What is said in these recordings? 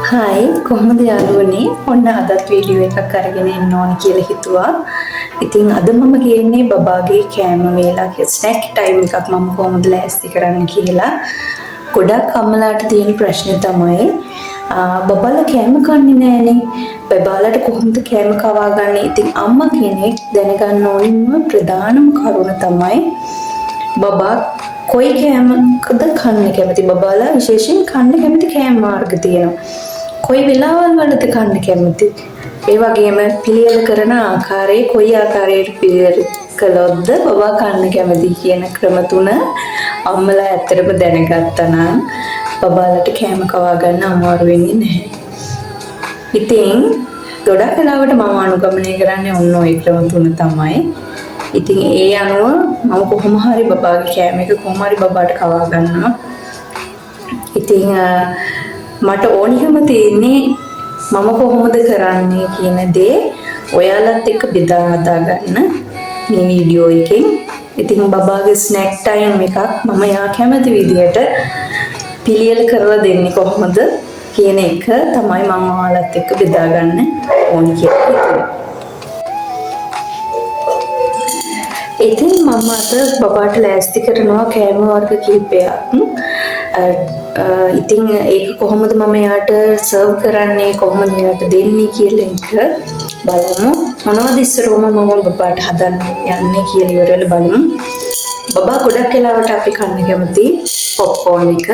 Hi කොහොමද යාළුවනේ ඔන්න අදත් වීඩියෝ එකක් අරගෙන එන්න ඕන කියලා හිතුවා. ඉතින් අද මම ගේන්නේ බබාගේ කෑම වේලා ස්නැක් ටයිම් එකක් මම කොහොමද ලෑස්ති කරන්න කියලා. ගොඩක් අම්මලාට තියෙන ප්‍රශ්නේ තමයි බබාලා කෑම කන්නේ නැහනේ. බබාලාට කොහොමද කෑම කවා ගන්න? ඉතින් අම්මා කෙනෙක් දැනගන්න ඕනිම ප්‍රධානම කරුණ තමයි බබා කොයි කෑමකද කන්න කැමති. බබාලා විශේෂයෙන් කන්න කැමති කෑම මාර්ග තියෙනවා. කොයි වෙලාවල් වලද කන්න කැමති. ඒ වගේම පිළියෙල කරන ආකාරයේ කොයි ආකාරයට පිළියෙල කළොත්ද බබා කන්න කැමති කියන ක්‍රම තුන අම්මලා ඇත්තටම දැනගත්තා නම් බබාලට කෑම කවා ගන්න අමාරු වෙන්නේ නැහැ. ඉතින් ගොඩක් වෙලාවට මම අනුගමනය කරන්නේ ඔන්න ඔය ක්‍රම තුන තමයි. ඉතින් ඒ අනුව මම කොහොම හරි බබාගේ කෑම එක කොහොම හරි බබාට කවා ගන්නවා. ඉතින් මට ඕනිකම තියෙන්නේ මම කොහොමද කරන්නේ කියන දේ ඔයාලත් එක්ක බෙදා හදා ගන්න මේ වීඩියෝ එකෙන්. ඉතින් බබාගේ ස්නැක් ටයිම් එකක් මම යා කැමති විදියට පිළියෙල කරලා දෙන්නේ කොහොමද කියන එක තමයි මම ඔයාලත් එක්ක බෙදා ගන්න ඕනි කියලා. ඉතින් මම අද බබාට ලෑස්ති කරනවා කෑම වර්ග කිහිපයක්. ඉතින් ඒක කොහොමද මම යාට සර්ව් කරන්නේ කොහොමද යාට දෙන්නේ කියලා එක බලමු. මොනවද ඉස්සරෝම මම බබාට හදන්න යන්නේ කියලා ඉවරලා බලමු. බබා ගොඩක් වෙලාවට අපි කන්න කැමති පොප්කෝර්න් එක.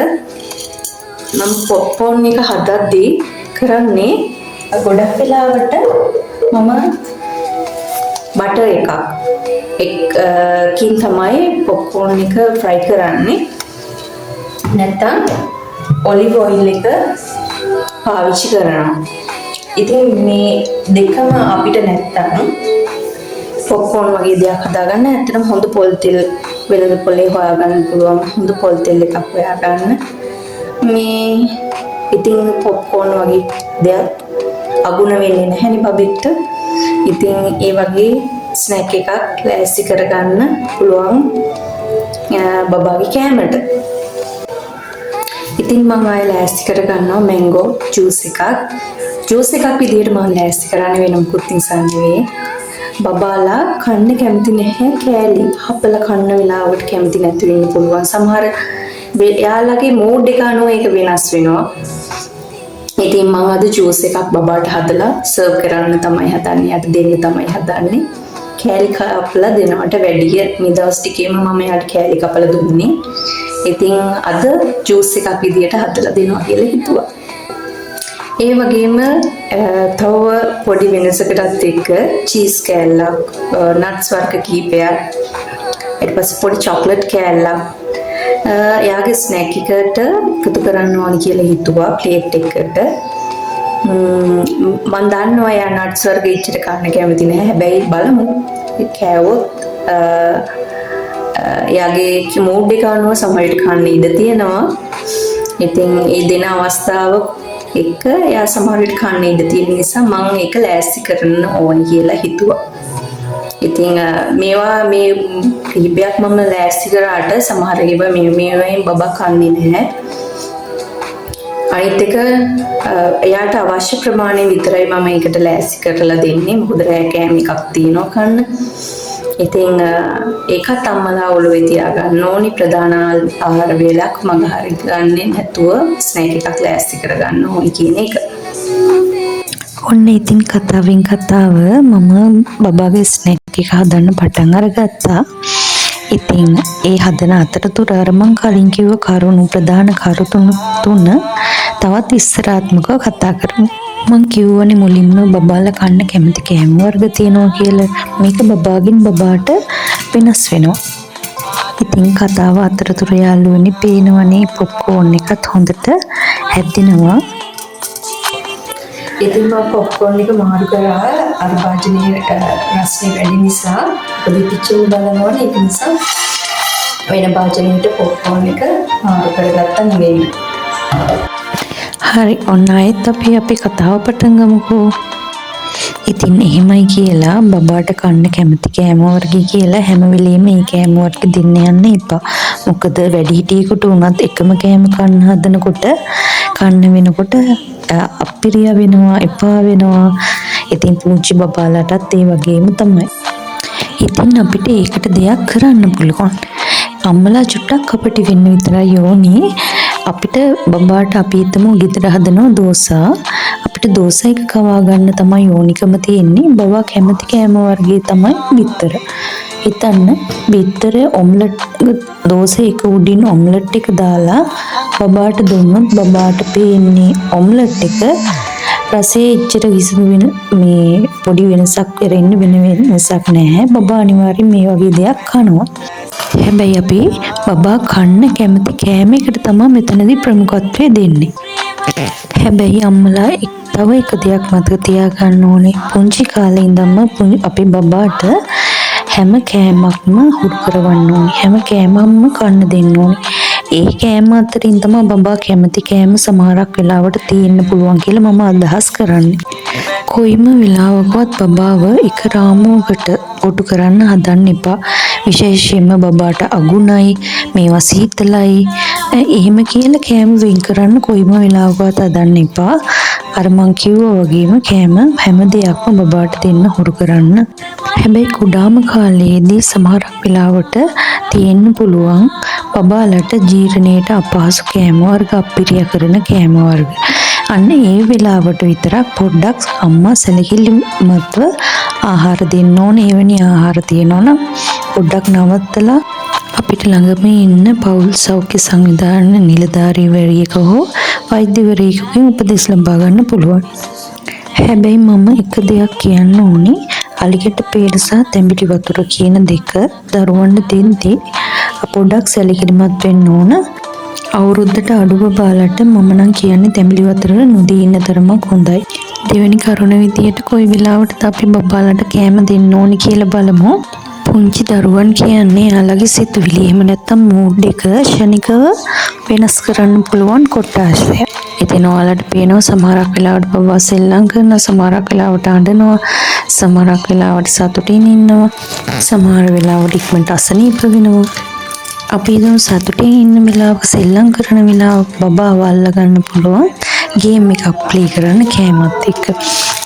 මම පොප්කෝර්න් එක හදද්දී කරන්නේ ගොඩක් වෙලාවට මම බටර් එකකින් තමයි පොප්කෝර්න් එක ෆ්‍රයි කරන්නේ. නැත්නම් ඔලිව් ඔයිල් එක පාවිච්චි කරනවා. ඉතින් මේ දෙකම අපිට නැත්තම් පොප්කෝර්න් වගේ දෙයක් හදාගන්න ඇත්තටම හොඳ පොල් තෙල් වෙළඳ පොලේ හොයාගන්න පුළුවන්. හොඳ පොල් තෙල් එකක් හොයාගන්න. මේ ඉතින් පොප්කෝර්න් වගේ දෙයක් අගුණ වෙන්නේ නැහැනේ බබෙක්ට. ඉතින් ඒ වගේ ස්නැක් එකක් ලෑස්ති කරගන්න පුළුවන් බබාගේ කෑමට. ඉතින් මම ආයෙ ලෑස්ති කරගන්නවා මැංගෝ ජූස් එකක්. ජූස් එකක් විදියට මම ලෑස්ති කරන්නේ වෙන මොකුත් නිසා නෙවෙයි. බබාලා කන්න කැමති නැහැ කෑලි. හපලා කන්න වෙලාවට කැමති නැති වෙන්න පුළුවන්. සමහර එයාලගේ මූඩ් එක අනුව ඒක වෙනස් වෙනවා. ඉතින් මම අද ජූස් එකක් බබාට හදලා සර්ව් කරන්න තමයි හදන්නේ. යට දෙන්න තමයි හදන්නේ. කෑලි කපලා දෙනවට වැඩිය නිදවස් ටිකේම මම යාට කෑලි කපලා දුන්නේ. ඉතින් අද ජූස් එකක් විදියට හදලා දෙනවා කියලා හිතුවා. ඒ වගේම තව පොඩි වෙනසකටත් එක්ක චීස් කෑල්ලක්, නට්ස් වර්ග කිහිපයක්, ඊට පස්සේ පොඩි චොක්ලට් කෑල්ලක් එයාගේ ස්නැක් එකට එකතු කරන්න ඕනි කියලා හිතුවා ප්ලේට් එකකට. මම දන්නවා එයා නට්ස් වර්ග ඉච්චට කන්න කැමති නැහැ. හැබැයි බලමු කෑවොත් එයාගේ මූඩ් එක අනුව සමහරට කන්න ඉඩ තියෙනවා. ඉතින් ඒ දෙන අවස්ථාව එක්ක එයා සමහරට කන්න ඉඩ තියෙන නිසා මම ඒක ලෑස්ති කරන්න ඕනි කියලා හිතුවා. ඉතින් මේවා මේ කිහිපයක් මම ලෑස්ති කරාට සමහර ඒවා මේවායින් බබා කන්නේ නැහැ. අනිත් එක එයාට අවශ්‍ය ප්‍රමාණය විතරයි මම ඒකට ලෑස්ති කරලා දෙන්නේ. මොකද රෑ කෑම එකක් තියෙනවා කන්න. ඉතින් ඒකත් අම්මලා ඔළුවේ තියාගන්න ඕනි. ප්‍රධාන ආහාර වේලක් මග හරි ගන්නේ නැතුව ස්නැක් එකක් ලෑස්ති කරගන්න ඕනි කියන එක. ඔන්න ඉතින් කතාවෙන් කතාව මම බබාගේ ස්නැක් එක හදන්න පටන් අරගත්තා. ඉතින් ඒ හදන අතරතුර අර මං කලින් කිව්ව කරුණු ප්‍රධාන කරුණු තුන තවත් විස්තරාත්මකව කතා කරමු. මං කිව්වනේ මුලින්ම බබාලා කන්න කැමති කෑම වර්ග තියෙනවා කියලා. මේක බබාගෙන් බබාට වෙනස් වෙනවා. ඉතින් කතාව අතරතුර යාළුවනේ පේනවනේ පොප්කෝර්න් එකත් හොඳට හැදෙනවා. ඉතින් මම පොප්කෝර්න් එක මාරු කරා අර භාජනයේ රසය වැඩි නිසා පිටිච්චෙන් බලනවනේ. ඒක නිසා වෙන භාජනයකට පොප්කෝර්න් එක මාරු කරගත්තා නෙවෙයි. හරි ඔන්න ආයෙත් අපි අපේ කතාව පටන් ගමුකෝ. ඉතින් එහෙමයි කියලා බබාට කන්න කැමති කෑම වර්ග කියලා හැම වෙලෙම මේ කෑම වර්ග දෙන්න යන්න එපා. මොකද වැඩිහිටියෙකුට උනත් එකම කෑම කන්න හදනකොට කන්න වෙනකොට අප්පිරිය වෙනවා, එපා වෙනවා. ඉතින් පුංචි බබාලටත් ඒ වගේම තමයි. ඉතින් අපිට ඒකට දෙයක් කරන්න පුළුවන්. අම්මලා චුට්ටක් අපිට වෙන්න විතරයි ඕනේ. අපිට බබාට අපි හිතමු ගෙදර හදනවා දෝසා. අපිට දෝසා එක කවා ගන්න තමයි ඕනිකම තියෙන්නේ. බබා කැමති කෑම වර්ගයේ තමයි බිත්තර. හිතන්න බිත්තර ඔම්ලට් දෝසේ එක උඩින් ඔම්ලට් එක දාලා බබාට දුන්නොත් බබාට පේන්නේ ඔම්ලට් එක රසයේ එච්චර කිසිදු වෙන මේ පොඩි වෙනසක් වෙරෙන්න වෙන වෙනසක් නැහැ. බබා අනිවාර්යෙන් මේ වගේ දෙයක් කනවා. හැබැයි අපි බබා කන්න කැමති කෑමයකට තමයි මෙතනදී ප්‍රමුඛත්වය දෙන්නේ. හැබැයි අම්මලා තව එක දෙයක් මතක තියාගන්න ඕනේ. පුංචි කාලේ ඉඳන්ම අපේ බබාට හැම කෑමක්ම හුරු කරවන්න ඕනේ. හැම කෑමක්ම කන්න දෙන්න ඕනේ. ඒ කෑම අතරින් තමයි බබා කැමති කෑම සමහරක් වෙලාවට තියෙන්න පුළුවන් කියලා මම අදහස් කරන්නේ. කොයිම වෙලාවකවත් බබාව එක රාමුවකට කොටු කරන්න හදන්න එපා. විශේෂයෙන්ම බබාට අගුණයි, මේවා සීතලයි, එහෙම කියලා කෑම වෙන් කරන්න කොයිම වෙලාවකවත් හදන්න එපා. අර මං කිව්වා වගේම කෑම හැම දෙයක්ම බබාට දෙන්න හුරු කරන්න. හැබැයි කුඩාම කාලයේදී සමහරක් වෙලාවට තියෙන්න පුළුවන් බබාලට ජීර්ණයට අපහසු කෑම වර්ග, අප්පිරිය කරන කෑම වර්ග. අන්න ඒ වෙලාවට විතරක් පොඩ්ඩක් අම්මා සැලකිලිමත්ව ආහාර දෙන්න ඕනේ. එවැනි ආහාර තියෙනවා නම් පොඩ්ඩක් නවත්තලා අපිට ළඟම ඉන්න පෞල් සෞඛ්‍ය සංවිධාන නිලධාරීවරියක හෝ වෛද්‍යවරයෙකුගෙන් උපදෙස් ලබා ගන්න පුළුවන්. හැබැයි මම එක දෙයක් කියන්න ඕනේ. අලිගැට පේර සහ තැඹිලි වතුර කියන දෙක දරුවන්ට දෙද්දී පොඩ්ඩක් සැලකිලිමත් වෙන්න ඕන. අවුරුද්දට අඩු බබාලට මම නම් කියන්නේ තැඹිලි වතුර නොදී ඉන්න තරමක් හොඳයි. දෙවෙනි කරුණ විදියට කොයි වෙලාවටද අපි බබාලට කෑම දෙන්න ඕනි කියලා බලමු. පුංචි දරුවන් කියන්නේ යාළගේ සිතුවිලි එහෙම නැත්නම් මූඩ් එක ශනිකව වෙනස් කරන්න පුළුවන් කොටාශය. ඉතින් ඔයාලට පේනවා සමහරක් වෙලාවට බබා සෙල්ලම් කරනවා, සමහරක් වෙලාවට අඬනවා, සමහරක් වෙලාවට සතුටින් ඉන්නවා, සමහර වෙලාවට ඉක්මනට අසනීප වෙනවා. අපි දුන් සතුටින් ඉන්න වෙලාවක සෙල්ලම් කරන වෙලාවක බබාව අල්ල ගන්න පුළුවන් ගේම් එකක් ප්ලේ කරන්න කෑමත් එක්ක.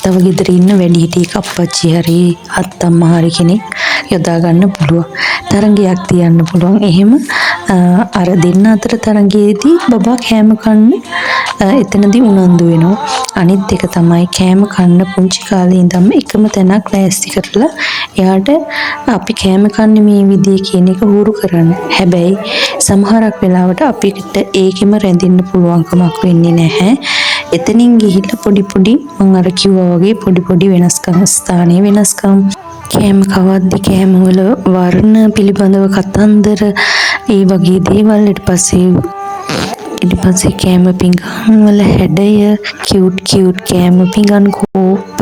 තව ගෙදර ඉන්න වැඩිහිටියෙක් අප්පච්චි හරි අත්තම්මා හරි කෙනෙක් යොදා ගන්න පුළුවන්. තරංගයක් තියන්න පුළුවන්. එහෙම අර දෙන්න අතර තරංගයේදී බබා කෑම කන්න එතනදී උනන්දු වෙනවා. අනිත් එක තමයි කෑම කන්න පුංචි කාලේ ඉඳන්ම එකම තැනක් ලෑස්ති කරලා එයාට අපි කෑම කන්නේ මේ විදිහේ කියන එක හුරු කරන්න. හැබැයි සමහරක් වෙලාවට අපිට ඒකෙම රැඳෙන්න පුළුවන්කමක් වෙන්නේ නැහැ. එතනින් ගිහිල්ලා පොඩි මම අර කිව්වා වගේ පොඩි වෙනස්කම්, ස්ථානීය වෙනස්කම්, කෑම කවද්දි කෑම වල වර්ණ පිළිබඳව කතන්දර, ඒ වගේ දේවල් ඊට පස්සේ කෑම පිඟන් වල හැඩය, කියුට් කෑම පිඟන් කෝප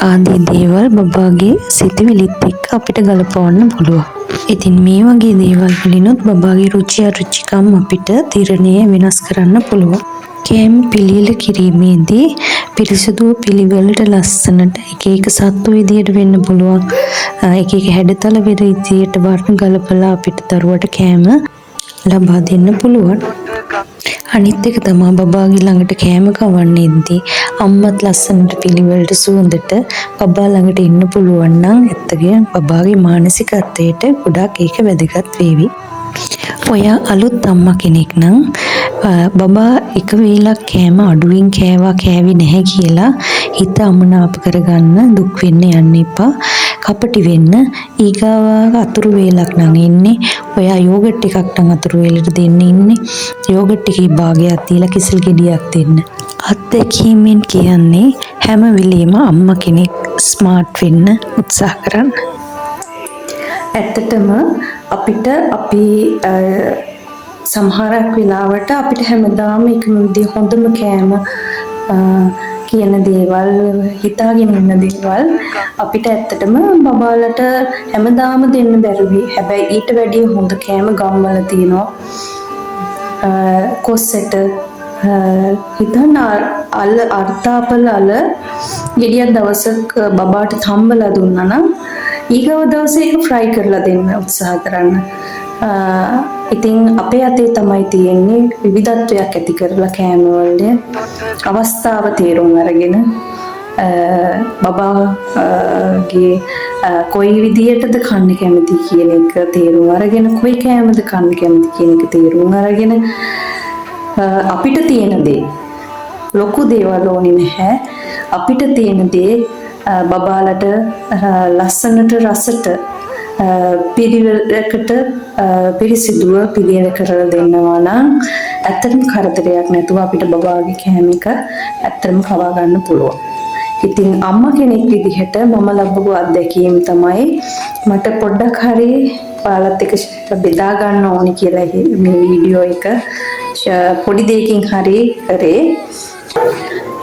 ආදී දේවල් බබාගේ සිතුවිලිත් එක්ක අපිට ගලපවන්න පුළුවන්. ඉතින් මේ වගේ දේවල් වලිනුත් බබාගේ රුචි අරුචිකම් අපිට තීරණය වෙනස් කරන්න පුළුවන්. කෑම පිළියෙල කිරීමේදී පිරිසිදු පිළිවෙලට ලස්සනට එක සත්තු විදියට වෙන්න පුළුවන්. එක හැඩතල විදියට වර්ණ ගලපලා අපිට දරුවට කෑම ලබා දෙන්න පුළුවන්. අනිත් එක තමයි බබාගේ ළඟට කෑම කවන්නේදී අම්මත් ලස්සනට පිළිවෙලට සුවඳට බබා ළඟට ඉන්න පුළුවන් නම් ඇත්තටම බබාගේ මානසිකත්වයට ගොඩාක් ඒක වැදගත් වේවි. ඔයා අලුත් අම්මා කෙනෙක් නම් බබා එක වේලක් කෑම අඩුවෙන් කෑවි නැහැ කියලා හිත අමනාප කරගන්න දුක් වෙන්න යන්න එපා. කපටි වෙන්න. ඊගාව අතුරු වේලක් නම් ඉන්නේ. ඔයා යෝගට් එකක් නම් අතුරු වේලට දෙන්න ඉන්නේ. යෝගට් එකේ භාගයක් තියලා කිසිල් ගෙඩියක් දෙන්න. අත්දැකීමෙන් කියන්නේ හැම වෙලෙම අම්මා කෙනෙක් ස්මාර්ට් වෙන්න උත්සාහ කරන්න. ඇත්තටම අපිට අපි සමහරක් වෙලාවට අපිට හැමදාම එකම විදිහ හොඳම කෑම කියන දේවල් හිතාගෙන ඉන්න දේවල් අපිට ඇත්තටම බබාලට හැමදාම දෙන්න බැරි. හැබැයි ඊට වැඩිය හොඳ කෑම ගම්වල තියෙනවා. කොස්සට හිතන්න අර්ථාපල අල ගෙඩියක් දවසක් බබාට තම්බලා දුන්නා නම් ඊගව දවසේ ඒක ෆ්‍රයි කරලා දෙන්න උත්සාහ කරන්න. ඉතින් අපේ අතේ තමයි තියෙන්නේ විවිධත්වයක් ඇති කරලා කෑම වල අවස්ථාව තේරුම් අරගෙන බබාගේ කොයි විදියටද කන්න කැමති කියන එක තේරුම් අරගෙන කොයි කෑමද කන්න කැමති කියන එක තේරුම් අරගෙන අපිට තියෙන දේ ලොකු දේවල් ඕනේ නැහැ. අපිට තියෙන දේ බබාලට ලස්සනට රසට පිළිවෙලකට පිරිසිදුව පිළියෙල කරලා දෙන්නවා නම් ඇත්තටම කරදරයක් නැතුව අපිට බබාගේ කෑම එක ඇත්තටම කවා ගන්න පුළුවන්. ඉතින් අම්මා කෙනෙක් විදිහට මම ලැබපු අත්දැකීම් තමයි මට පොඩ්ඩක් හරි ඔයාලත් එක්ක බෙදා ගන්න ඕනි කියලා මේ වීඩියෝ එක පොඩි දෙයකින් හරි කරේ.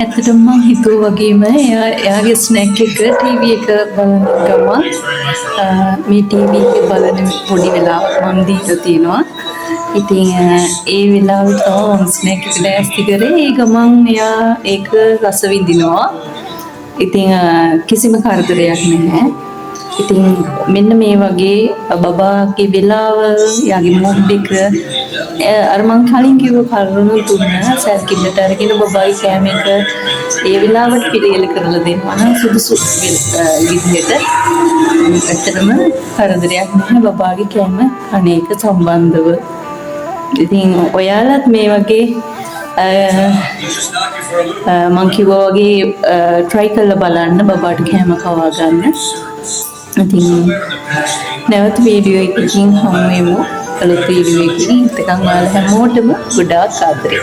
ඇත්තටම මම හිතුවා වගේම එයාගේ ස්නැක් එක ටීවී එක බලන ගමන් මේ ටීවී එක බලන පොඩි වෙලාවක් මම දීලා තියෙනවා. ඉතින් ඒ වෙලාවට තමයි ස්නැක් එක දැස්ති කරේ. ඒ ගමන් එයා ඒක රස විඳිනවා. ඉතින් කිසිම කරදරයක් නැහැ. ඉතින් මෙන්න මේ වගේ බබාගේ වෙලාව යාගේ මොඩ් එක අර මං කලින් කිව්ව කරුණු තුන සැලකිල්ලට අරගෙන බබාගේ කෑම එක ඒ වෙලාවට පිළියෙල කරලා දෙනවා නම් සුදුසු විදිහට ඇත්තටම කරදරයක් නැහැ බබාගේ කෑම අනේක සම්බන්ධව. ඉතින් ඔයාලත් මේ වගේ මං කිව්වා වගේ try කරලා බලන්න බබාට කෑම කවා ගන්න. ඉතින් නැවත වීඩියෝ එකකින් හමු වෙමු. අලුත් වීඩියෝ එකකින්. එතකන් ඔයාලා හැමෝටම ගොඩාක් ආදරේ.